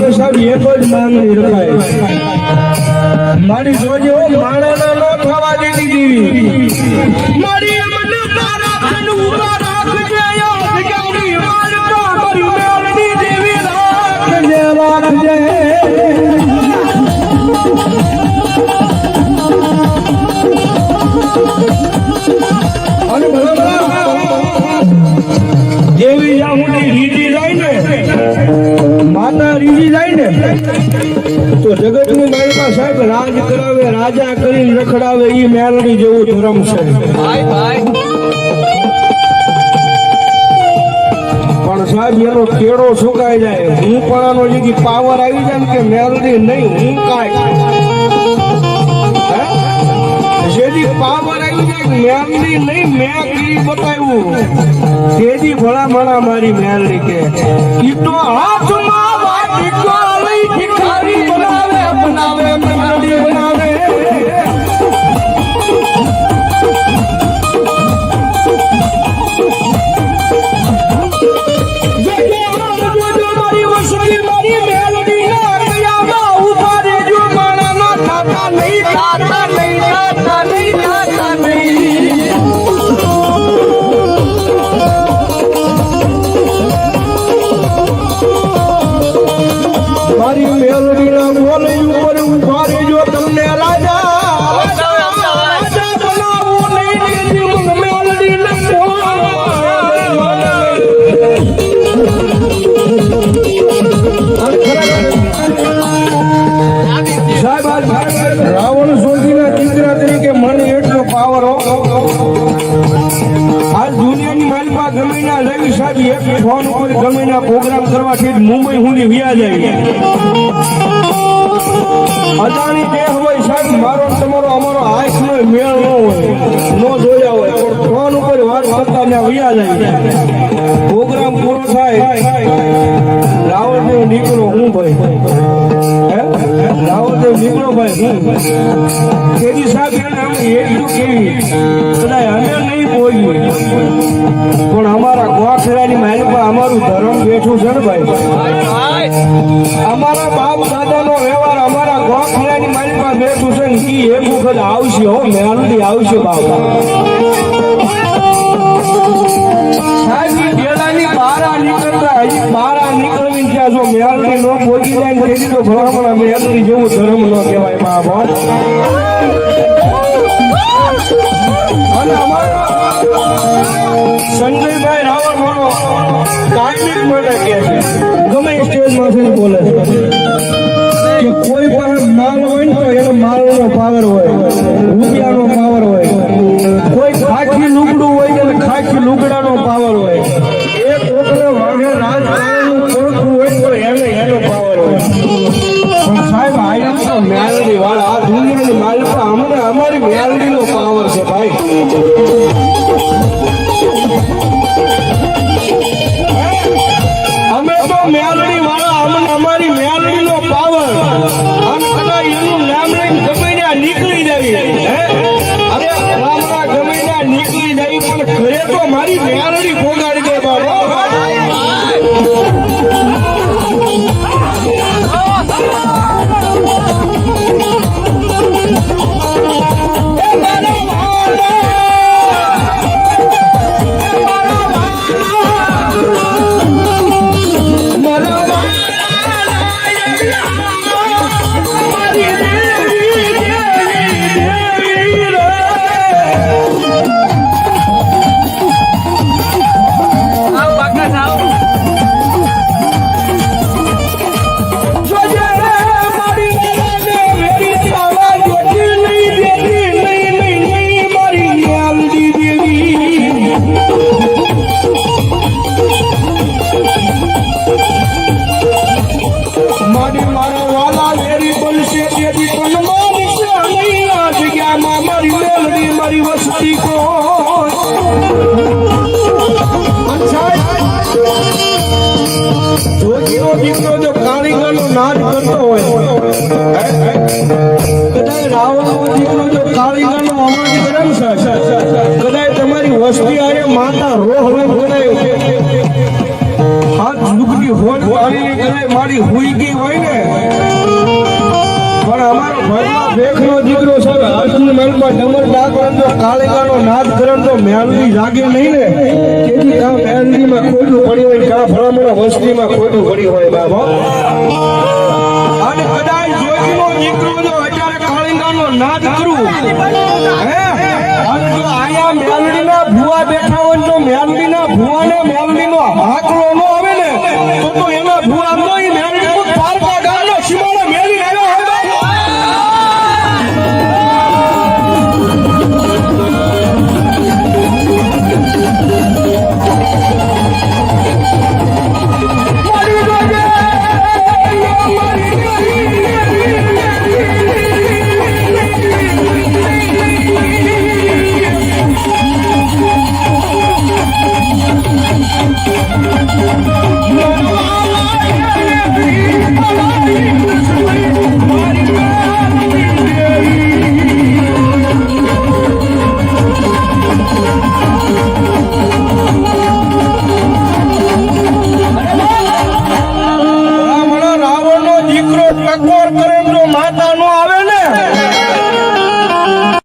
તો સાહેબ એક જ માંગણી રખાય મારી જોજો માણસને ન થવા દેતી દેવી મારી મને તારા ખંડ ઉભા રાખજે યાદગારી મારતા મારી મેલડી દેવી રાખજે રાખજે અને દેવી જામુની રીતિ જાય ને માતા રીતિ જાય ને તો જગતની માલિકા સાહેબ રાજ કરાવે રાજા કરીને રખડાવે એ મેલડી જેવું ધર્મ છે પણ સાહેબ એનો કેળો સુકાઈ જાય હું પણ જે પાવર આવી જાય ને કે મેલડી નહીં હું કાંઈ જેથી પાવર આવી જાય મેલડી નહીં મેં કરી બતાવ્યું તેજી ભલા મણા મારી મેલડી કે ઈ તો હાથમાં વાટીકો લઈ ભિખારી બનાવે બનાવે મેલડી બનાવે રાવણ સોજીના દીકરા તરીકે મને એટલો પાવર આજ દુનિયાની માલિકા ગમેના રવિ સાહેબ એક ફોન ઉપર ગમેના પ્રોગ્રામ કરવાથી મુંબઈ સુધી વ્યા જાય અદાણી દેહ હોય સાહેબ મારો તમારો અમારો આંખ નો મેળ ન હોય ન જોયા હોય પણ ફોન ઉપર વાત કરતા ત્યાં વ્યા જાય પ્રોગ્રામ પૂરો થાય રાવણદેવ નીકળો હું ભાઈ રાવણદેવ નીકળો ભાઈ તેની સાથે એટલું કેવી કદાચ અમે નહીં બોલ્યું પણ અમારા ગોખલાની માલિકા અમારું ધર્મ બેઠું છે ને ભાઈ અમારા બાપ દાદાનો વ્યવહાર અમારા ગોખલાની માલિકા બેઠું છે ને એ એક વખત આવશે હો મેલડી આવશે બાપ સાહેબ પેલાની બારા નીકળતા હજી બારા નીકળવી ત્યાં જો મેલડી નો પહોંચી જાય ને તેની તો ભલામણ મેલડી જેવું ધર્મ ન કહેવાય બાપ અને અમારા સંજયભાઈ રાવળ મારો કાયમિક માટે કહે છે ગમે સ્ટેજમાંથી બોલે કે કોઈ પણ માલ હોય ને તો એનો માલનો પાવર હોય રૂપિયાનો પાવર હોય કોઈ ખાખી લુગડું હોય કે ખાખી લુગડાનો પાવર હોય એક ઓકરે વાગે રાજકારણનું કોળખું હોય તો એનો પાવર હોય પણ સાહેબ આયા તો મેલડી વાળા આ દુનિયાની માલિકા અમને અમારી મેલડીનો પાવર છે ભાઈ અમે તો મેલડી વાળા અમને અમારી મેલડીનો પાવર અને કદાચ એનું નામ લઈને ગમે ત્યાં નીકળી જાય અરે રામરા ગમે ત્યાં નીકળી જાય પણ ઘરે તો મારી મેલડી પોગાડી દે બાબા મારી વસ્તી કો જોગીનો દીકરો જો કાળીગરનો નાદ કરતો હોય કદાચ રાવણનો દીકરો જો કાળીગરનો અવાજ કરે કદાચ તમારી વસ્તી આરે માતા રોહ કદાચ હાથ ઝુકડી બધી હોલ પાણીની કદાચ મારી હુઈ ગઈ હોય ને પણ અમારો ભગવા ભેખનો દીકરો છે આજની મહેલમાં ડમર ડાક કરતો કાળિકાનો નાદ કરતો મેલડી જાગે નહીં ને તેથી કા મેલડીમાં ખોટું પડ્યું હોય કા ભલામણ વસ્તીમાં ખોટું પડ્યું હોય બાબા અને કદાચ જોગીનો દીકરો જો અત્યારે કાળિકાનો નાદ કરું હે અને જો આયા મેલડીના ભુવા બેઠા હોય તો મેલડીના ભુવાને મેલડીનો હાકલો ન આવે ને તો એના ભુવા